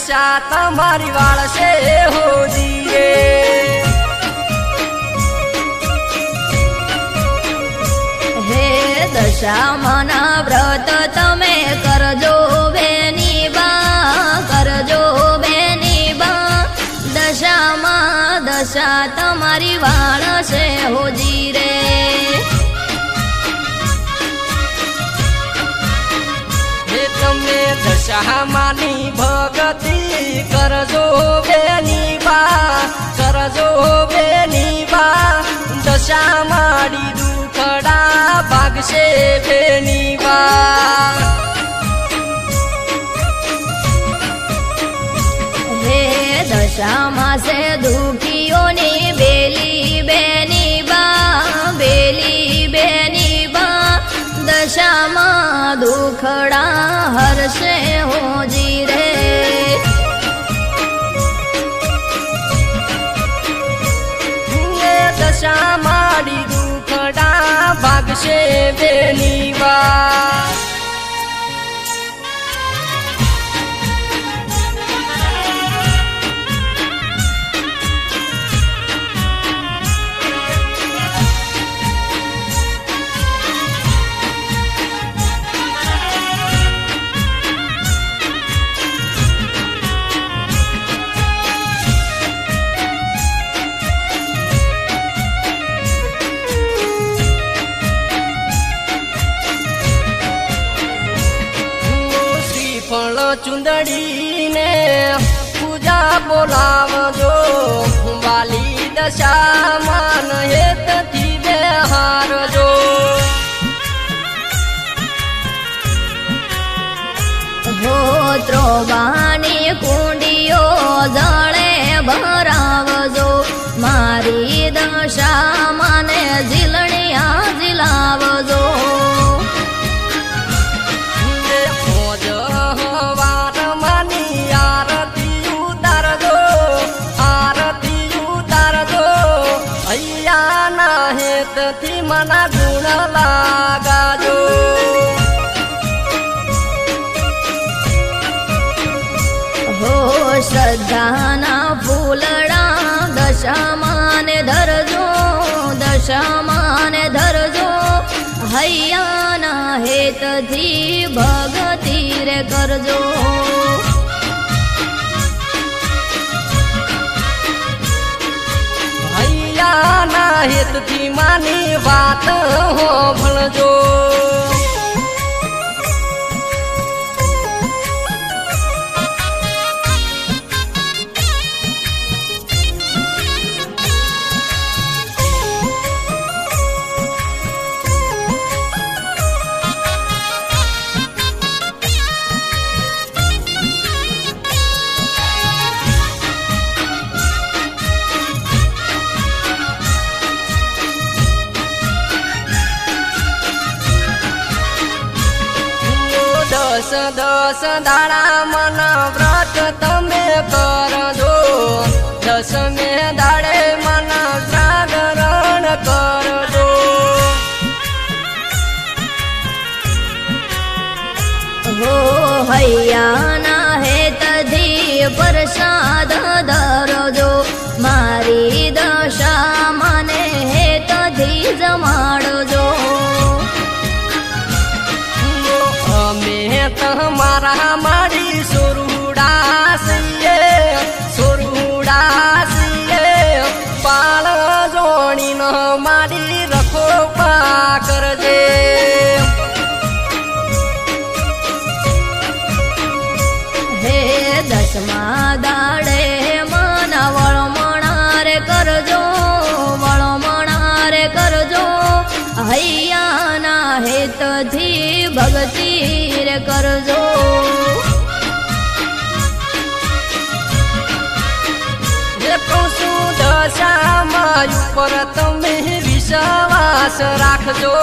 दशा तमारी वाळशे होजी रे। हे दशा मना व्रत तमे करजो बेनी बा, करजो बेनी बा। दशा मा दशा तमारी वाळशे होजी रे। तमे दशा मानी भगती करजो बेनी बा, करजो बेनी बा। दशा मारी दुखड़ा भागशे बेनी बा। हे दशा मासे दुखियोनी बेली बेनी बा, बेली बेनी बा। दशा मा दुखड़ा हर्षे होजी रे। दशा मारी दुखड़ा भागशे बेनी बा। चुंदड़ी ने पूजा बोलावजो। वाली दशा मान हेत थी बेहार जो। हो त्रोबानी कुंडियो जळे भरावजो। मारी दशा माने झिलणिया झिलावजो। थी मना गुण लागाजो। हो श्रद्धाना फूलड़ा दशा माने धरजो, दशा माने धरजो। हैयाना हेत थी भगती रे करजो। ना हेत थी मानी बात हो भलजो। दस दस दाड़ा मन व्रत तमे करजो। दसमे दाड़े मन जागरण करजो। हो हैयाना हेत धी प्रसाद धरजो। मारी दशा माने हेत धी जमाड़जो। तुम्हारा मारी सोरुडासिए, सोरुडासिए। पाल जोड़ी न मारी रखो पाकर जे। हे दसमा दाड़े मना वळमणारे करजो, वळमणारे करजो। हैयाना हेत थी भगती रे करजो। दशा मायु पर तमे विश्वास राखजो।